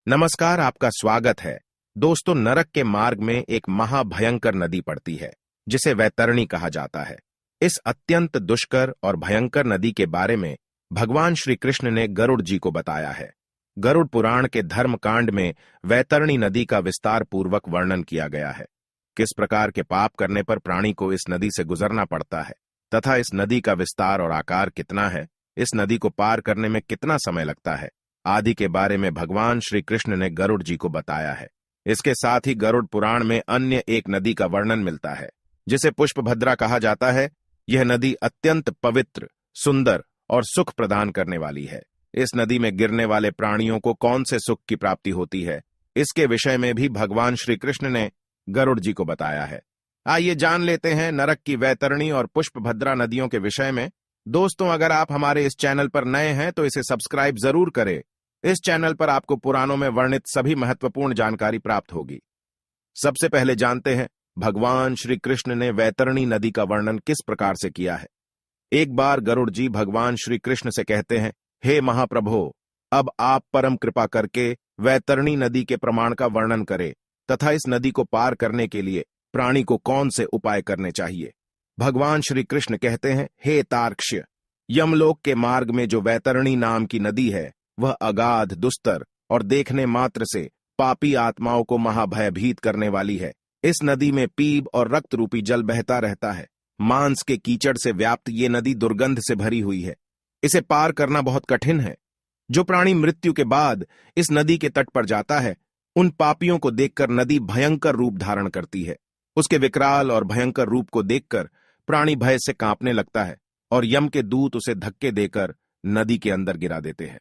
नमस्कार, आपका स्वागत है। दोस्तों, नरक के मार्ग में एक महाभयंकर नदी पड़ती है जिसे वैतरणी कहा जाता है। इस अत्यंत दुष्कर और भयंकर नदी के बारे में भगवान श्री कृष्ण ने गरुड़ जी को बताया है। गरुड़ पुराण के धर्म कांड में वैतरणी नदी का विस्तार पूर्वक वर्णन किया गया है। किस प्रकार के पाप करने पर प्राणी को इस नदी से गुजरना पड़ता है तथा इस नदी का विस्तार और आकार कितना है, इस नदी को पार करने में कितना समय लगता है आदि के बारे में भगवान श्री कृष्ण ने गरुड़ जी को बताया है। इसके साथ ही गरुड़ पुराण में अन्य एक नदी का वर्णन मिलता है जिसे पुष्पभद्रा कहा जाता है। यह नदी अत्यंत पवित्र, सुंदर और सुख प्रदान करने वाली है। इस नदी में गिरने वाले प्राणियों को कौन से सुख की प्राप्ति होती है, इसके विषय में भी भगवान श्री कृष्ण ने गरुड़ जी को बताया है। आइए जान लेते हैं नरक की वैतरणी और पुष्पभद्रा नदियों के विषय में। दोस्तों, अगर आप हमारे इस चैनल पर नए हैं तो इसे सब्सक्राइब जरूर करें। इस चैनल पर आपको पुराणों में वर्णित सभी महत्वपूर्ण जानकारी प्राप्त होगी। सबसे पहले जानते हैं भगवान श्री कृष्ण ने वैतरणी नदी का वर्णन किस प्रकार से किया है। एक बार गरुड़ जी भगवान श्री कृष्ण से कहते हैं, हे महाप्रभो, अब आप परम कृपा करके वैतरणी नदी के प्रमाण का वर्णन करें तथा इस नदी को पार करने के लिए प्राणी को कौन से उपाय करने चाहिए। भगवान श्री कृष्ण कहते हैं, हे तार्क्ष्य, यमलोक के मार्ग में जो वैतरणी नाम की नदी है वह अगाध, दुस्तर और देखने मात्र से पापी आत्माओं को महाभयभीत करने वाली है। इस नदी में पीप और रक्त रूपी जल बहता रहता है। मांस के कीचड़ से व्याप्त ये नदी दुर्गंध से भरी हुई है। इसे पार करना बहुत कठिन है। जो प्राणी मृत्यु के बाद इस नदी के तट पर जाता है, उन पापियों को देखकर नदी भयंकर रूप धारण करती है। उसके विकराल और भयंकर रूप को देखकर प्राणी भय से कांपने लगता है और यम के दूत उसे धक्के देकर नदी के अंदर गिरा देते हैं।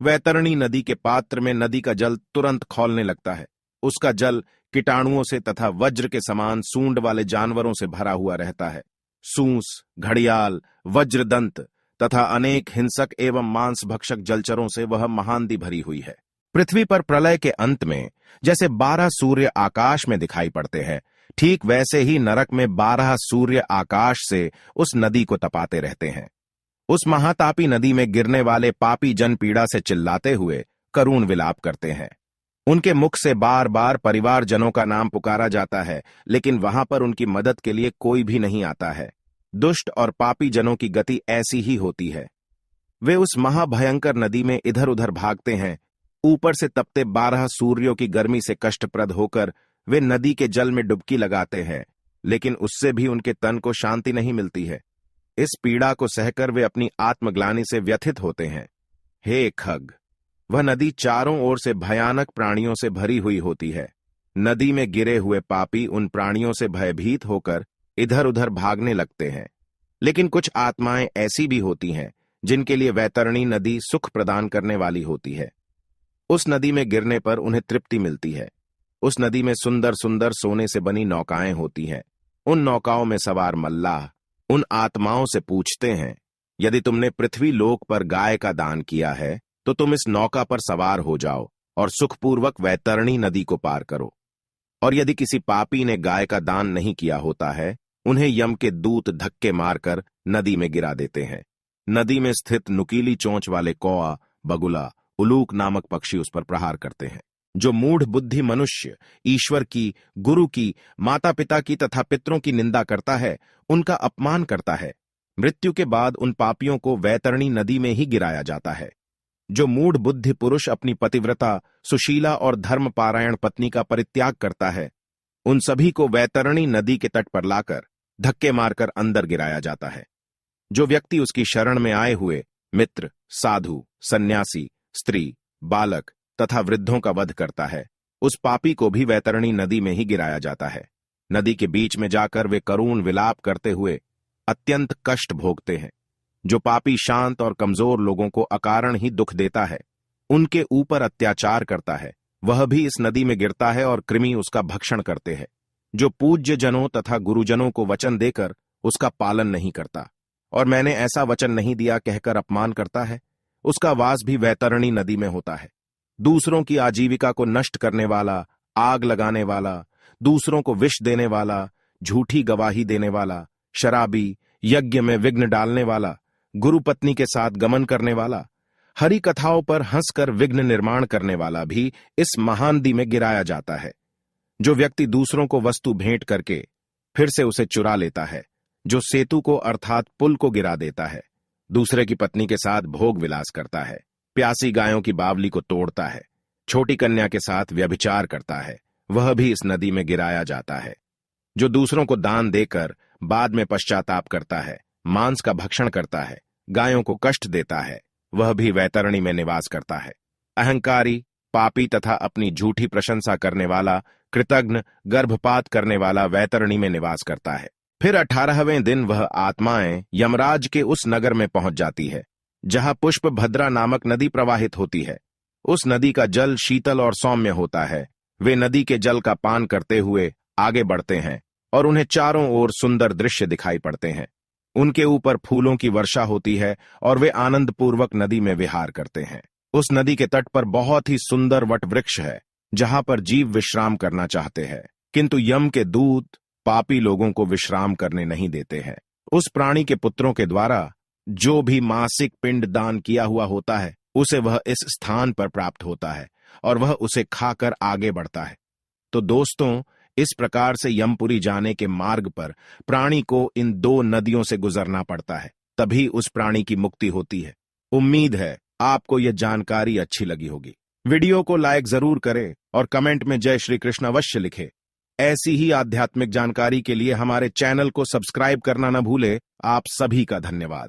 वैतरणी नदी के पात्र में नदी का जल तुरंत खौलने लगता है। उसका जल कीटाणुओं से तथा वज्र के समान सूंड वाले जानवरों से भरा हुआ रहता है। सूंस, घड़ियाल, वज्रदंत तथा अनेक हिंसक एवं मांस भक्षक जलचरों से वह महानदी भरी हुई है। पृथ्वी पर प्रलय के अंत में जैसे 12 सूर्य आकाश में दिखाई पड़ते हैं, ठीक वैसे ही नरक में 12 सूर्य आकाश से उस नदी को तपाते रहते हैं। उस महातापी नदी में गिरने वाले पापी जन पीड़ा से चिल्लाते हुए करुण विलाप करते हैं। उनके मुख से बार बार परिवारजनों का नाम पुकारा जाता है, लेकिन वहां पर उनकी मदद के लिए कोई भी नहीं आता है। दुष्ट और पापी जनों की गति ऐसी ही होती है। वे उस महाभयंकर नदी में इधर उधर भागते हैं। ऊपर से तपते 12 सूर्यों की गर्मी से कष्टप्रद होकर वे नदी के जल में डुबकी लगाते हैं, लेकिन उससे भी उनके तन को शांति नहीं मिलती है। इस पीड़ा को सहकर वे अपनी आत्मग्लानि से व्यथित होते हैं। हे खग, वह नदी चारों ओर से भयानक प्राणियों से भरी हुई होती है। नदी में गिरे हुए पापी उन प्राणियों से भयभीत होकर इधर उधर भागने लगते हैं। लेकिन कुछ आत्माएं ऐसी भी होती हैं जिनके लिए वैतरणी नदी सुख प्रदान करने वाली होती है। उस नदी में गिरने पर उन्हें तृप्ति मिलती है। उस नदी में सुंदर सुंदर सोने से बनी नौकाएं होती हैं। उन नौकाओं में सवार मल्लाह उन आत्माओं से पूछते हैं, यदि तुमने पृथ्वी लोक पर गाय का दान किया है तो तुम इस नौका पर सवार हो जाओ और सुखपूर्वक वैतरणी नदी को पार करो। और यदि किसी पापी ने गाय का दान नहीं किया होता है, उन्हें यम के दूत धक्के मारकर नदी में गिरा देते हैं। नदी में स्थित नुकीली चोंच वाले कौआ, बगुला, उलूक नामक पक्षी उस पर प्रहार करते हैं। जो मूढ़ बुद्धि मनुष्य ईश्वर की, गुरु की, माता पिता की तथा पितरों की निंदा करता है, उनका अपमान करता है, मृत्यु के बाद उन पापियों को वैतरणी नदी में ही गिराया जाता है। जो मूढ़ बुद्धि पुरुष अपनी पतिव्रता, सुशीला और धर्मपारायण पत्नी का परित्याग करता है, उन सभी को वैतरणी नदी के तट पर लाकर धक्के मारकर अंदर गिराया जाता है। जो व्यक्ति उसकी शरण में आए हुए मित्र, साधु, सन्यासी, स्त्री, बालक तथा वृद्धों का वध करता है, उस पापी को भी वैतरणी नदी में ही गिराया जाता है। नदी के बीच में जाकर वे करुण विलाप करते हुए अत्यंत कष्ट भोगते हैं। जो पापी शांत और कमजोर लोगों को अकारण ही दुख देता है, उनके ऊपर अत्याचार करता है, वह भी इस नदी में गिरता है और कृमि उसका भक्षण करते हैं। जो पूज्य जनों तथा गुरुजनों को वचन देकर उसका पालन नहीं करता और मैंने ऐसा वचन नहीं दिया कहकर अपमान करता है, उसका वास भी वैतरणी नदी में होता है। दूसरों की आजीविका को नष्ट करने वाला, आग लगाने वाला, दूसरों को विष देने वाला, झूठी गवाही देने वाला, शराबी, यज्ञ में विघ्न डालने वाला, गुरु पत्नी के साथ गमन करने वाला, हरि कथाओं पर हंसकर विघ्न निर्माण करने वाला भी इस महान नदी में गिराया जाता है। जो व्यक्ति दूसरों को वस्तु भेंट करके फिर से उसे चुरा लेता है, जो सेतु को अर्थात पुल को गिरा देता है, दूसरे की पत्नी के साथ भोग विलास करता है, प्यासी गायों की बावली को तोड़ता है, छोटी कन्या के साथ व्यभिचार करता है, वह भी इस नदी में गिराया जाता है। जो दूसरों को दान देकर बाद में पश्चाताप करता है, मांस का भक्षण करता है, गायों को कष्ट देता है, वह भी वैतरणी में निवास करता है। अहंकारी, पापी तथा अपनी झूठी प्रशंसा करने वाला, कृतघ्न, गर्भपात करने वाला वैतरणी में निवास करता है। फिर 18वें दिन वह आत्माएं यमराज के उस नगर में पहुंच जाती है जहां पुष्प भद्रा नामक नदी प्रवाहित होती है। उस नदी का जल शीतल और सौम्य होता है। वे नदी के जल का पान करते हुए आगे बढ़ते हैं और उन्हें चारों ओर सुंदर दृश्य दिखाई पड़ते हैं। उनके ऊपर फूलों की वर्षा होती है और वे आनंदपूर्वक नदी में विहार करते हैं। उस नदी के तट पर बहुत ही सुंदर वट वृक्ष है जहां पर जीव विश्राम करना चाहते हैं, किंतु यम के दूत पापी लोगों को विश्राम करने नहीं देते हैं। उस प्राणी के पुत्रों के द्वारा जो भी मासिक पिंड दान किया हुआ होता है उसे वह इस स्थान पर प्राप्त होता है और वह उसे खाकर आगे बढ़ता है। तो दोस्तों, इस प्रकार से यमपुरी जाने के मार्ग पर प्राणी को इन दो नदियों से गुजरना पड़ता है, तभी उस प्राणी की मुक्ति होती है। उम्मीद है आपको यह जानकारी अच्छी लगी होगी। वीडियो को लाइक जरूर करें और कमेंट में जय श्री कृष्ण अवश्य लिखें। ऐसी ही आध्यात्मिक जानकारी के लिए हमारे चैनल को सब्सक्राइब करना न भूले। आप सभी का धन्यवाद।